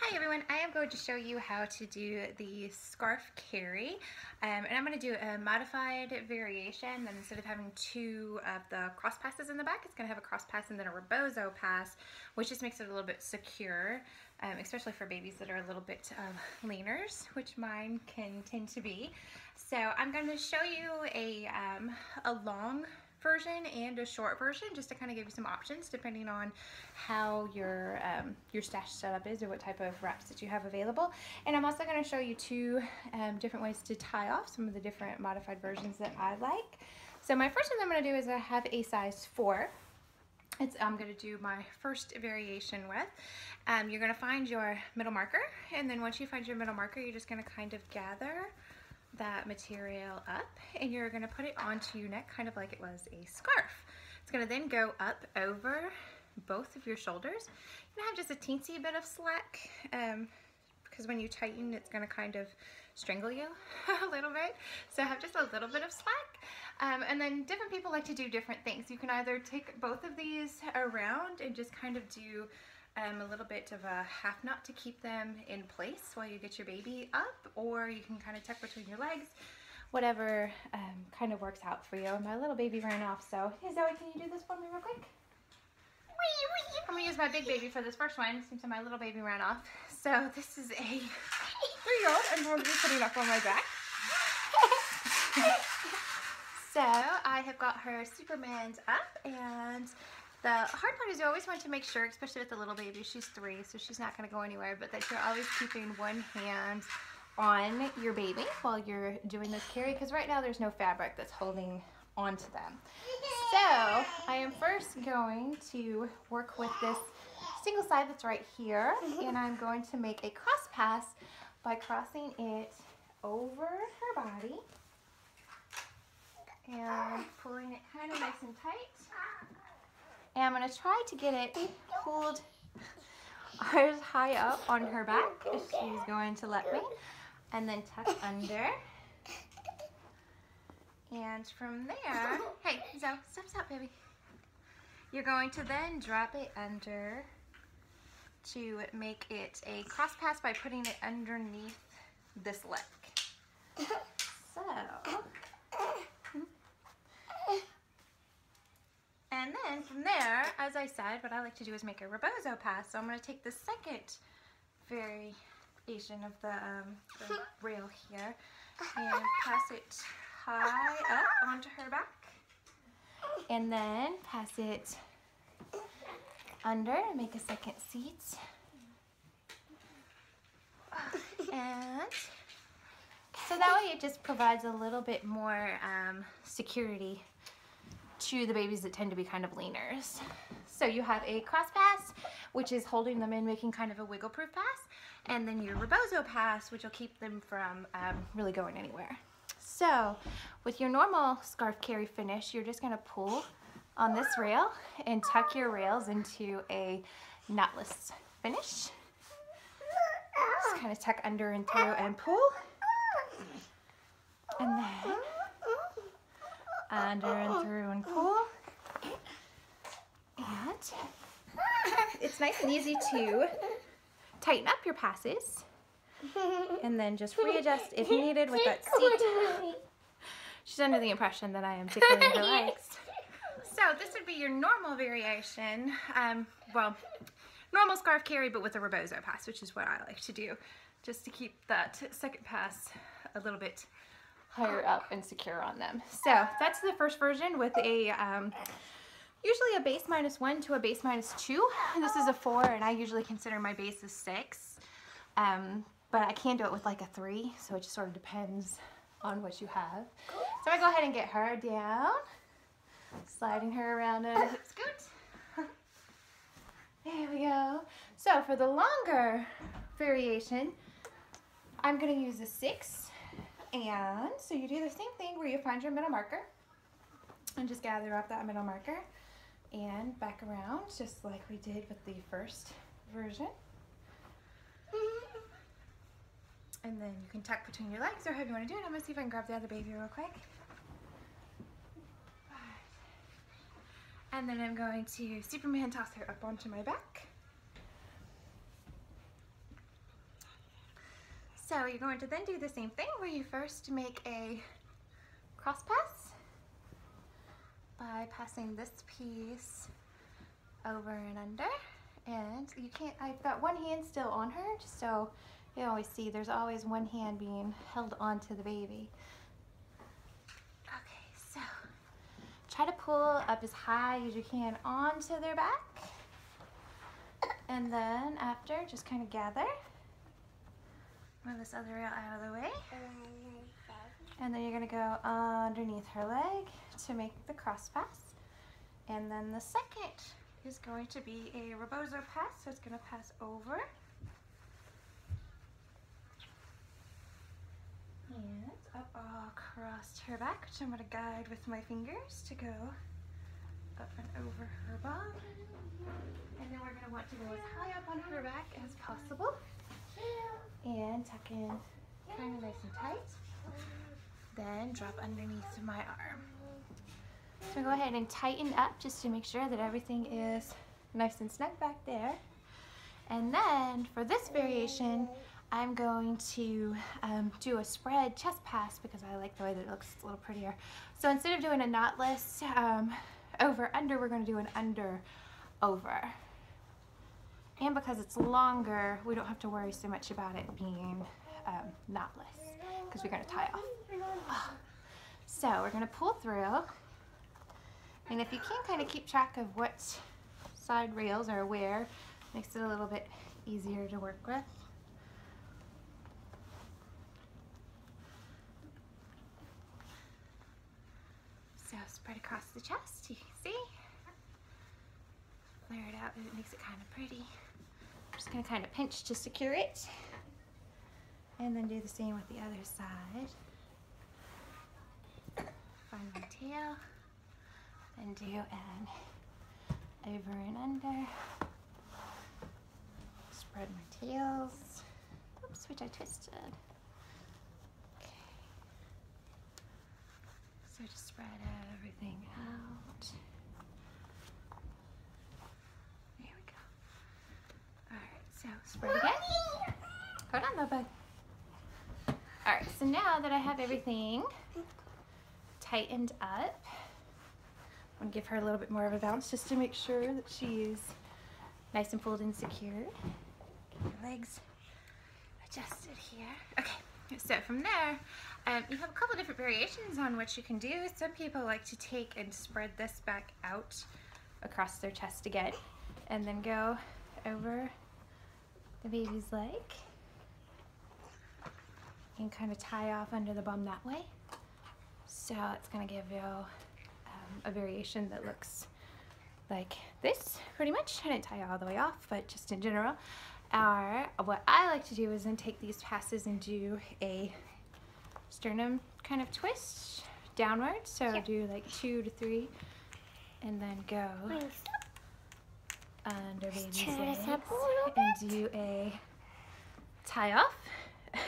Hi everyone, I am going to show you how to do the scarf carry, and I'm going to do a modified variation. And instead of having two of the cross passes in the back, it's going to have a cross pass and then a rebozo pass, which just makes it a little bit secure, especially for babies that are a little bit leaners, which mine can tend to be. So I'm going to show you a long version and a short version, just to kind of give you some options depending on how your stash setup is or what type of wraps that you have available. And I'm also going to show you two different ways to tie off some of the different modified versions that I like. So my first one I'm going to do is I have a size 4. I'm going to do my first variation with. You're going to find your middle marker, and then once you find your middle marker, you're just going to kind of gather that material up and you're going to put it onto your neck kind of like it was a scarf. It's going to then go up over both of your shoulders. You're going to have just a teensy bit of slack because when you tighten it's going to kind of strangle you a little bit, so have just a little bit of slack. And then different people like to do different things. You can either take both of these around and just kind of do a little bit of a half knot to keep them in place while you get your baby up, or you can kind of tuck between your legs, whatever kind of works out for you. My little baby ran off, so hey Zoe, can you do this for me real quick? I'm gonna use my big baby for this first one since my little baby ran off. So this is a 3-year-old. I'm going to be putting up on my back. So I have got her Superman's up, and the hard part is you always want to make sure, especially with the little baby, she's 3, so she's not going to go anywhere, but that you're always keeping one hand on your baby while you're doing this carry, because right now there's no fabric that's holding onto them. So I am first going to work with this single side that's right here, and I'm going to make a cross pass by crossing it over her body and pulling it kind of nice and tight. And I'm going to try to get it pulled as high up on her back as she's going to let me, and then tuck under. And from there, hey, Zoe, stop, baby. You're going to then drop it under to make it a cross pass by putting it underneath this leg. So, and then from there, as I said, what I like to do is make a rebozo pass. So I'm going to take the second variation of the rail here and pass it high up onto her back, and then pass it under and make a second seat. And so that way it just provides a little bit more security to the babies that tend to be kind of leaners. So you have a cross pass, which is holding them in, making kind of a wiggle proof pass, and then your rebozo pass, which will keep them from really going anywhere. So with your normal scarf carry finish, you're just going to pull on this rail and tuck your rails into a knotless finish. Just kind of tuck under and through and pull, and then under and through and pull. And it's nice and easy to tighten up your passes and then just readjust if needed with that seat. She's under the impression that I am tickling her legs. So this would be your normal variation, well, normal scarf carry but with a rebozo pass, which is what I like to do, just to keep that second pass a little bit higher up and secure on them. So that's the first version with a usually a base -1 to a base -2. This is a 4, and I usually consider my base as 6. But I can do it with like a 3, so it just sort of depends on what you have. So I'm going to go ahead and get her down, sliding her around on a hip scoot. There we go. So for the longer variation, I'm going to use a 6. And so you do the same thing where you find your middle marker and just gather up that middle marker and back around just like we did with the first version. And then you can tuck between your legs or however you want to do it. I'm going to see if I can grab the other baby real quick. And then I'm going to Superman toss her up onto my back. So you're going to then do the same thing where you first make a cross pass by passing this piece over and under. And you can't, I've got one hand still on her, just so you always see there's always one hand being held onto the baby. Okay, so try to pull up as high as you can onto their back. And then after, just kind of gather. Move this other rail out of the way. And then you're going to go underneath her leg to make the cross pass. And then the second is going to be a rebozo pass, so it's going to pass over. And up across her back, which I'm going to guide with my fingers to go up and over her bum. And then we're going to want to go as high up on her back as possible. And tuck in kind of nice and tight. Then drop underneath my arm. So go ahead and tighten up just to make sure that everything is nice and snug back there. And then for this variation, I'm going to do a spread chest pass because I like the way that it looks. It's a little prettier. So instead of doing a knotless over under, we're going to do an under over. And because it's longer, we don't have to worry so much about it being knotless because we're going to tie off. So we're going to pull through. And if you can kind of keep track of what side rails are where, makes it a little bit easier to work with. So spread across the chest, you can see. Flare it out, and it makes it kind of pretty. I'm just going to kind of pinch to secure it. And then do the same with the other side. Find my tail. Then do an over and under. Spread my tails. Oops, which I twisted. Okay. So just spread everything out. There we go. Alright, so spread again. Hold on, little bug. Alright, so now that I have everything tightened up, I'm going to give her a little bit more of a bounce just to make sure that she's nice and pulled and secured. Get her legs adjusted here. Okay, so from there, you have a couple different variations on what you can do. Some people like to take and spread this back out across their chest again and then go over the baby's leg and kind of tie off under the bum that way. So it's going to give you a variation that looks like this, pretty much. I didn't tie it all the way off, but just in general. Or what I like to do is then take these passes and do a sternum kind of twist downward. So do like 2 to 3, and then go under baby's legs and do a tie off.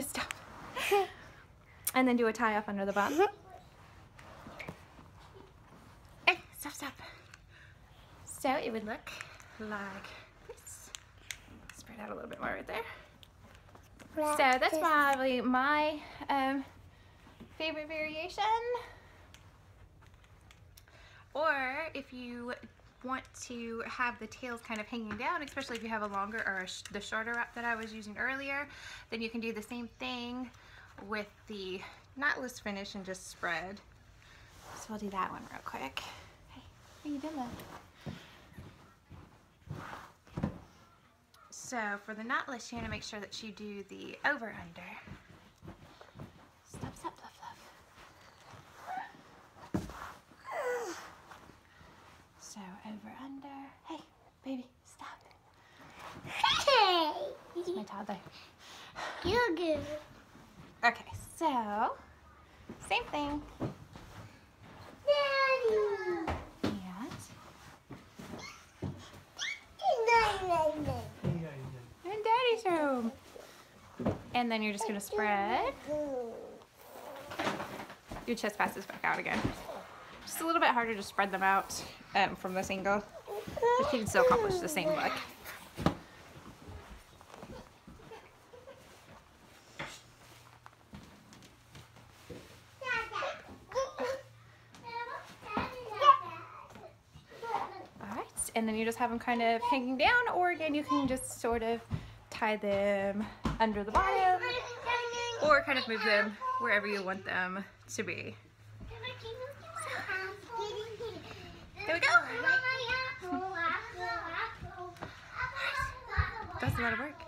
Stop. And then do a tie off under the bum. Hey, stop. So it would look like this. Spread out a little bit more right there. So that's probably my favorite variation. Or if you want to have the tails kind of hanging down, especially if you have a longer or the shorter wrap that I was using earlier, then you can do the same thing with the knotless finish and just spread. So we'll do that one real quick. Hey, how you doing? So for the knotless, you want to make sure that you do the over under. Stop, fluff. So over under. Hey, baby, stop. Hey! It's my toddler. You're good. Okay, so same thing. Daddy! And in Daddy's room. And then you're just going to spread your chest passes back out again. Just a little bit harder to spread them out from this angle, but you can still accomplish the same look. and then you just have them kind of hanging down, or again you can just sort of tie them under the bottom or kind of move them wherever you want them to be. There we go. That's a lot of work.